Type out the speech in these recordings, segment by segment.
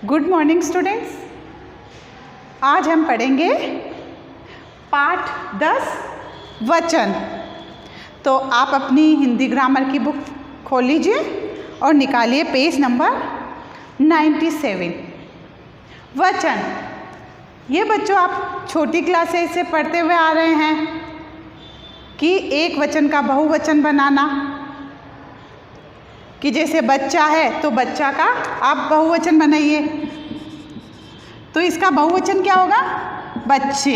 Good morning students. आज हम पढ़ेंगे पाठ 10 वचन। तो आप अपनी हिंदी ग्रामर की बुक खोल लीजिए और निकालिए पेज नंबर 97। वचन, ये बच्चों आप छोटी क्लासेस से पढ़ते हुए आ रहे हैं कि एक वचन का बहुवचन बनाना, कि जैसे बच्चा है तो बच्चा का आप बहुवचन बनाइए, तो इसका बहुवचन क्या होगा? बच्चे,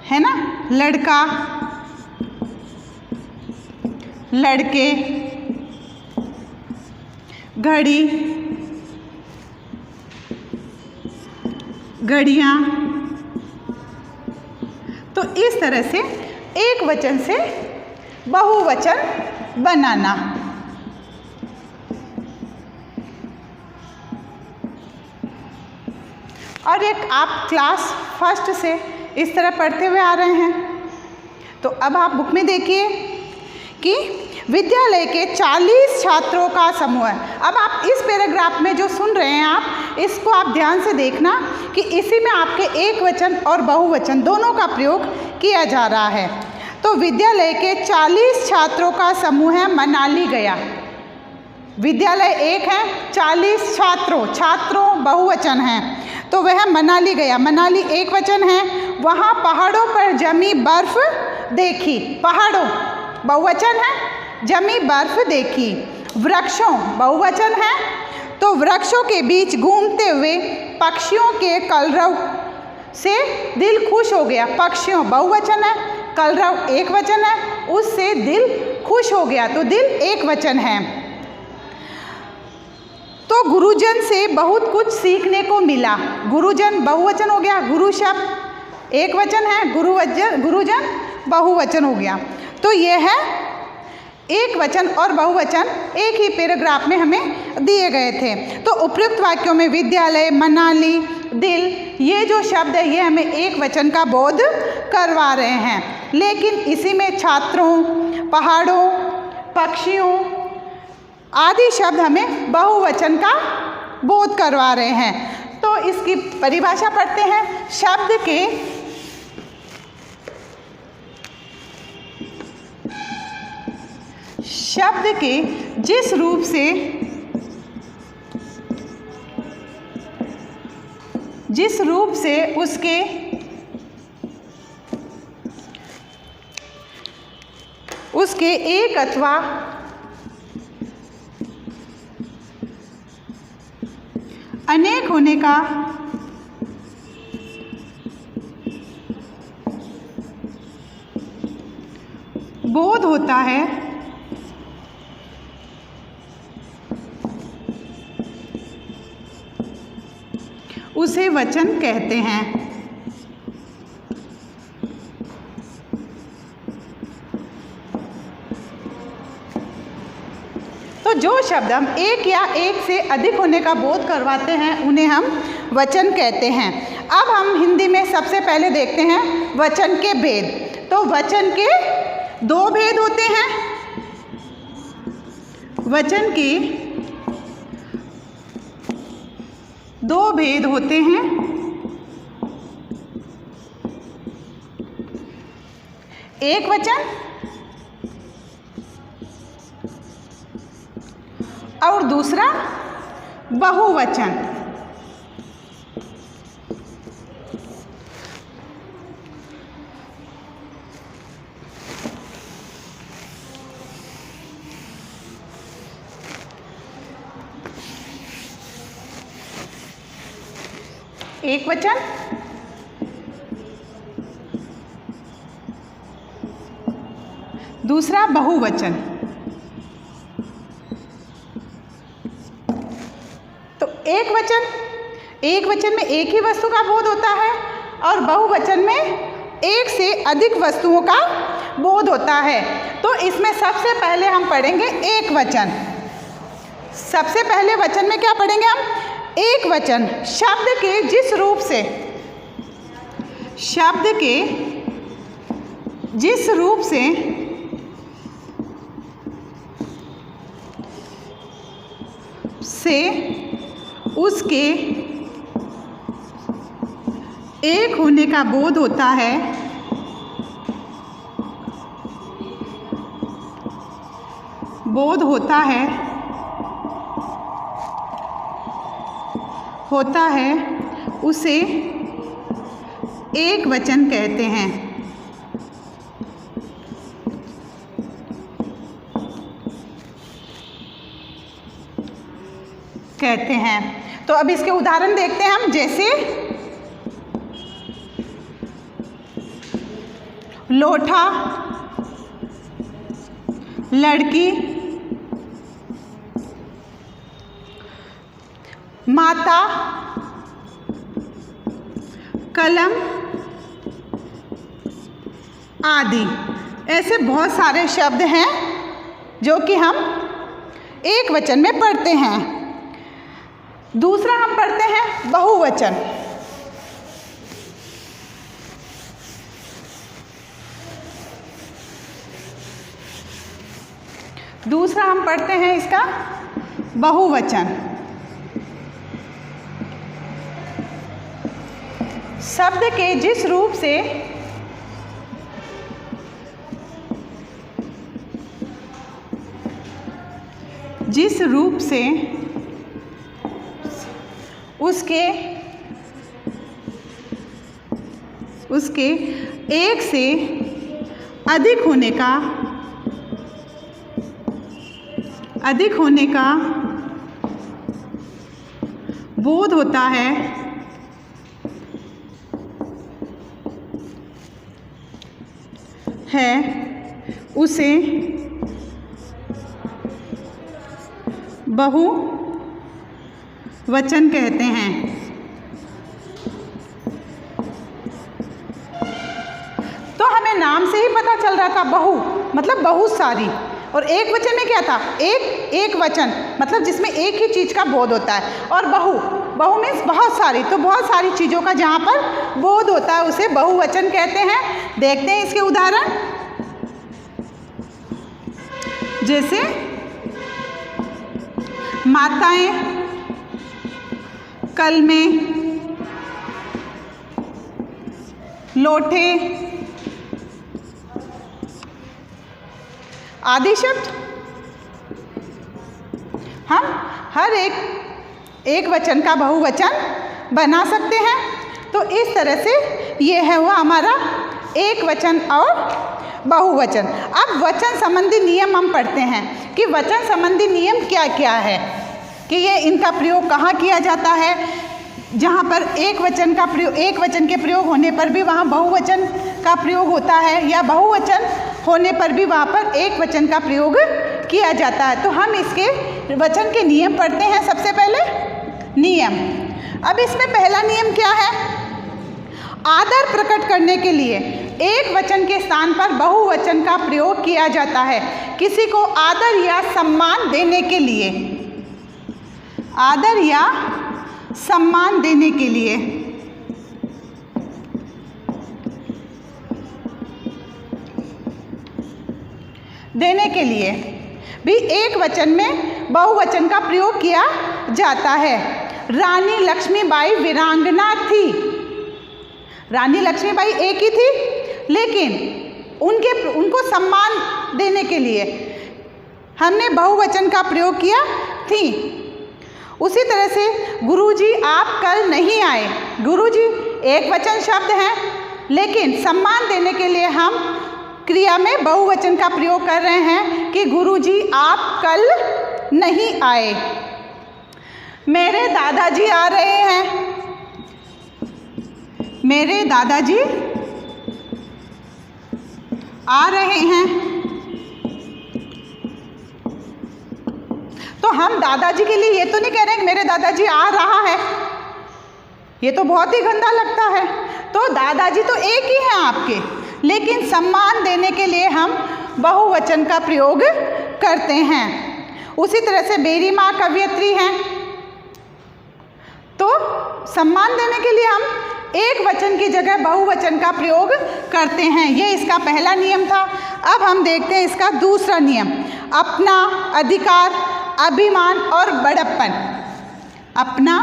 है ना। लड़का, लड़के, घड़ी, घड़ियाँ। तो इस तरह से एक वचन से बहुवचन बनाना। और एक आप क्लास फर्स्ट से इस तरह पढ़ते हुए आ रहे हैं। तो अब आप बुक में देखिए कि विद्यालय के 40 छात्रों का समूह है। अब आप इस पैराग्राफ में जो सुन रहे हैं आप इसको आप ध्यान से देखना कि इसी में आपके एक वचन और बहुवचन दोनों का प्रयोग किया जा रहा है। तो विद्यालय के 40 छात्रों का समूह है मनाली गया। विद्यालय एक है, 40 छात्रों बहुवचन है, तो वह मनाली गया। मनाली एक वचन है। वहाँ पहाड़ों पर जमी बर्फ देखी। पहाड़ों बहुवचन है, जमी बर्फ देखी। वृक्षों बहुवचन है, तो वृक्षों के बीच घूमते हुए पक्षियों के कलरव से दिल खुश हो गया। पक्षियों बहुवचन है, कलरव एक वचन है, उससे दिल खुश हो गया, तो दिल एक वचन है। तो गुरुजन से बहुत कुछ सीखने को मिला। गुरुजन बहुवचन हो गया, गुरु शब्द एक वचन है, गुरुजन बहुवचन हो गया। तो यह है एक वचन और बहुवचन एक ही पैराग्राफ में हमें दिए गए थे। तो उपयुक्त वाक्यों में विद्यालय, मनाली, दिल, ये जो शब्द है ये हमें एक वचन का बोध करवा रहे हैं, लेकिन इसी में छात्रों, पहाड़ों, पक्षियों आदि शब्द हमें बहुवचन का बोध करवा रहे हैं। तो इसकी परिभाषा पढ़ते हैं। शब्द के जिस रूप से उसके एक अथवा अनेक होने का बोध होता है, उसे वचन कहते हैं। तो जो शब्द हम एक या एक से अधिक होने का बोध करवाते हैं उन्हें हम वचन कहते हैं। अब हम हिंदी में सबसे पहले देखते हैं वचन के भेद। तो वचन के दो भेद होते हैं। वचन के दो भेद होते हैं। एक वचन और दूसरा बहुवचन। एक वचन, दूसरा बहुवचन। तो एक वचन में एक ही वस्तु का बोध होता है और बहुवचन में एक से अधिक वस्तुओं का बोध होता है। तो इसमें सबसे पहले हम पढ़ेंगे एक वचन। सबसे पहले वचन में क्या पढ़ेंगे हम? एक वचन। शब्द के जिस रूप से से उसके एक होने का बोध होता है, उसे एक वचन कहते हैं। तो अब इसके उदाहरण देखते हैं हम, जैसे लोटा, लड़की, माता, कलम आदि। ऐसे बहुत सारे शब्द हैं जो कि हम एक वचन में पढ़ते हैं। दूसरा हम पढ़ते हैं बहुवचन। दूसरा हम पढ़ते हैं इसका बहुवचन। शब्द के जिस रूप से उसके एक से अधिक होने का बोध होता है, उसे बहुवचन कहते हैं। तो हमें नाम से ही पता चल रहा था, बहु मतलब बहुत सारी, और एक वचन में क्या था, एक वचन मतलब जिसमें एक ही चीज़ का बोध होता है, और बहु मीन्स बहुत सारी। तो बहुत सारी चीज़ों का जहाँ पर बोध होता है उसे बहुवचन कहते हैं। देखते हैं इसके उदाहरण, जैसे माताएं, कलमें, लोटे आदि शब्द हम हर एक वचन का बहुवचन बना सकते हैं। तो इस तरह से ये है वो हमारा एक वचन और बहुवचन। अब वचन संबंधी नियम हम पढ़ते हैं कि वचन संबंधी नियम क्या क्या है, कि ये इनका प्रयोग कहाँ किया जाता है। जहाँ पर एक वचन के प्रयोग होने पर भी वहाँ बहुवचन का प्रयोग होता है, या बहुवचन होने पर भी वहाँ पर एक वचन का प्रयोग किया जाता है। तो हम इसके वचन के नियम पढ़ते हैं। सबसे पहले नियम। अब इसमें पहला नियम क्या है, आदर प्रकट करने के लिए एक वचन के स्थान पर बहुवचन का प्रयोग किया जाता है। किसी को आदर या सम्मान देने के लिए, आदर या सम्मान देने के लिए भी एक वचन में बहुवचन का प्रयोग किया जाता है। रानी लक्ष्मीबाई वीरांगना थी। रानी लक्ष्मीबाई एक ही थी, लेकिन उनको सम्मान देने के लिए हमने बहुवचन का प्रयोग किया थी। उसी तरह से गुरुजी आप कल नहीं आए। गुरुजी एक वचन शब्द है, लेकिन सम्मान देने के लिए हम क्रिया में बहुवचन का प्रयोग कर रहे हैं कि गुरुजी आप कल नहीं आए। मेरे दादाजी आ रहे हैं। मेरे दादाजी आ रहे हैं। तो हम दादाजी के लिए ये तो नहीं कह रहे हैं कि मेरे दादाजी आ रहा है, ये तो बहुत ही गंदा लगता है। तो दादाजी तो एक ही हैं आपके, लेकिन सम्मान देने के लिए हम बहुवचन का प्रयोग करते हैं। उसी तरह से मेरी माँ कवयित्री हैं, तो सम्मान देने के लिए हम एक वचन की जगह बहुवचन का प्रयोग करते हैं। ये इसका पहला नियम था। अब हम देखते हैं इसका दूसरा नियम। अपना अधिकार अभिमान और बड़प्पन, अपना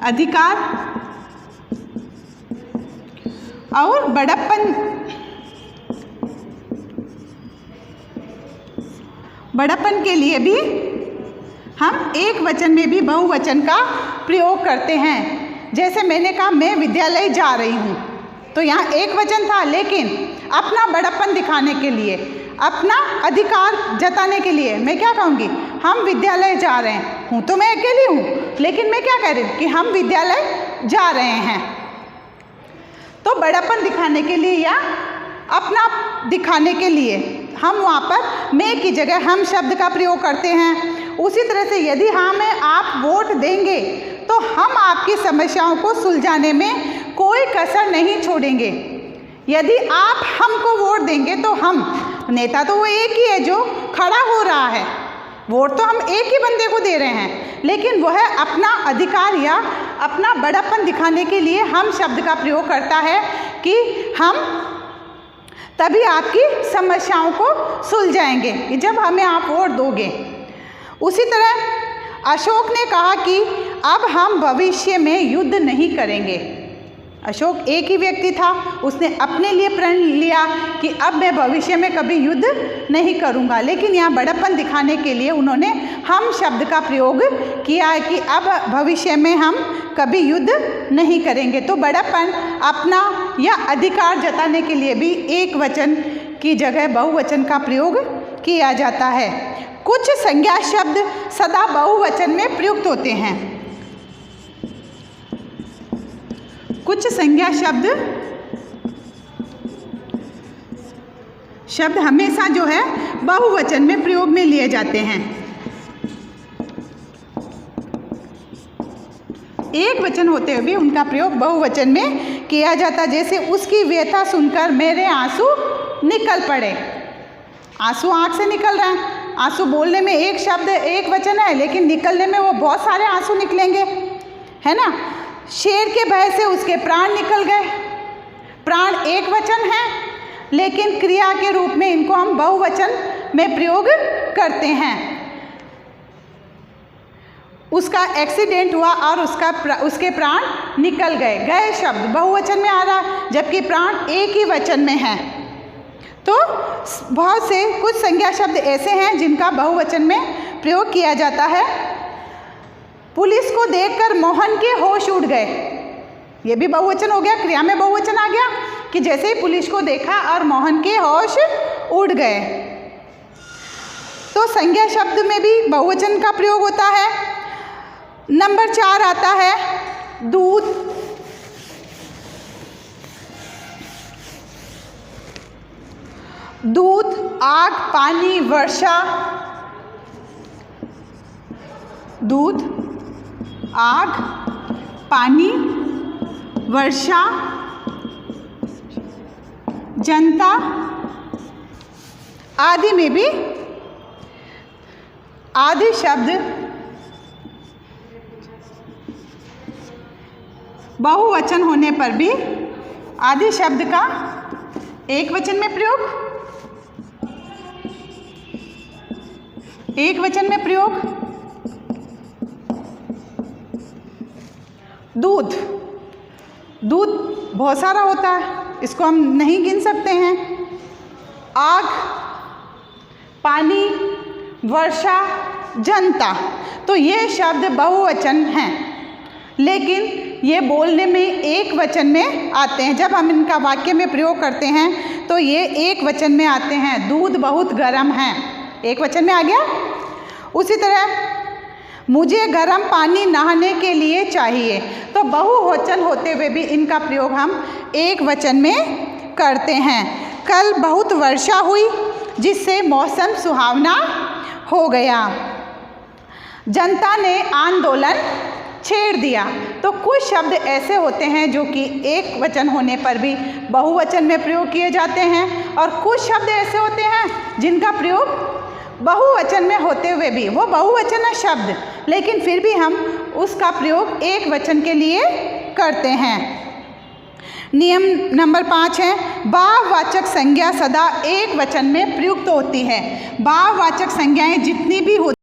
अधिकार और बड़प्पन के लिए भी हम एक वचन में भी बहुवचन का प्रयोग करते हैं। जैसे मैंने कहा मैं विद्यालय जा रही हूँ, तो यहाँ एक वचन था, लेकिन अपना बड़प्पन दिखाने के लिए, अपना अधिकार जताने के लिए मैं क्या कहूँगी, हम विद्यालय जा रहे हैं। हूँ तो मैं अकेली हूँ, लेकिन मैं क्या कह रही हूँ कि हम विद्यालय जा रहे हैं। तो बड़प्पन दिखाने के लिए या अपना दिखाने के लिए हम वहाँ पर मैं की जगह हम शब्द का प्रयोग करते हैं। उसी तरह से यदि हमें आप वोट देंगे तो हम आपकी समस्याओं को सुलझाने में कोई कसर नहीं छोड़ेंगे। यदि आप हमको वोट देंगे तो हम, नेता तो वो एक ही है जो खड़ा हो रहा है, वोट तो हम एक ही बंदे को दे रहे हैं, लेकिन वह अपना अधिकार या अपना बड़प्पन दिखाने के लिए हम शब्द का प्रयोग करता है कि हम तभी आपकी समस्याओं को सुलझाएंगे कि जब हमें आप वोट दोगे। उसी तरह अशोक ने कहा कि अब हम भविष्य में युद्ध नहीं करेंगे। अशोक एक ही व्यक्ति था, उसने अपने लिए प्रण लिया कि अब मैं भविष्य में कभी युद्ध नहीं करूंगा, लेकिन यहाँ बड़प्पन दिखाने के लिए उन्होंने हम शब्द का प्रयोग किया है कि अब भविष्य में हम कभी युद्ध नहीं करेंगे। तो बड़प्पन अपना या अधिकार जताने के लिए भी एक वचन की जगह बहुवचन का प्रयोग किया जाता है। कुछ संज्ञा शब्द सदा बहुवचन में प्रयुक्त होते हैं। कुछ संज्ञा शब्द हमेशा जो है बहुवचन में प्रयोग में लिए जाते हैं। एक वचन होते हुए भी उनका प्रयोग बहुवचन में किया जाता। जैसे उसकी व्यथा सुनकर मेरे आंसू निकल पड़े। आंसू आंख से निकल रहे हैं। आंसू बोलने में एक शब्द एक वचन है, लेकिन निकलने में वो बहुत सारे आंसू निकलेंगे, है ना। शेर के भय से उसके प्राण निकल गए। प्राण एक वचन है, लेकिन क्रिया के रूप में इनको हम बहुवचन में प्रयोग करते हैं। उसका एक्सीडेंट हुआ और उसके प्राण निकल गए। गए शब्द बहुवचन में आ रहा है, जबकि प्राण एक ही वचन में है। तो बहुत से कुछ संज्ञा शब्द ऐसे हैं जिनका बहुवचन में प्रयोग किया जाता है। पुलिस को देखकर मोहन के होश उड़ गए। ये भी बहुवचन हो गया, क्रिया में बहुवचन आ गया कि जैसे ही पुलिस को देखा और मोहन के होश उड़ गए। तो संज्ञा शब्द में भी बहुवचन का प्रयोग होता है। नंबर 4 आता है दूध। दूध, आग, पानी, वर्षा। दूध, आग, पानी, वर्षा, जनता आदि में भी आदि शब्द बहुवचन होने पर भी आदि शब्द का एक वचन में प्रयोग, एक वचन में प्रयोग। दूध, दूध बहुत सारा होता है, इसको हम नहीं गिन सकते हैं। आग, पानी, वर्षा, जनता, तो ये शब्द बहुवचन हैं, लेकिन ये बोलने में एक वचन में आते हैं। जब हम इनका वाक्य में प्रयोग करते हैं तो ये एक वचन में आते हैं। दूध बहुत गर्म है, एक वचन में आ गया। उसी तरह मुझे गर्म पानी नहाने के लिए चाहिए, तो बहुवचन होते हुए भी इनका प्रयोग हम एक वचन में करते हैं। कल बहुत वर्षा हुई जिससे मौसम सुहावना हो गया। जनता ने आंदोलन छेड़ दिया। तो कुछ शब्द ऐसे होते हैं जो कि एक वचन होने पर भी बहुवचन में प्रयोग किए जाते हैं, और कुछ शब्द ऐसे होते हैं जिनका प्रयोग बहुवचन में होते हुए भी, वो बहुवचन है शब्द, लेकिन फिर भी हम उसका प्रयोग एक वचन के लिए करते हैं। नियम नंबर 5 है, भाववाचक संज्ञा सदा एक वचन में प्रयुक्त होती है। भाववाचक संज्ञाएं जितनी भी होती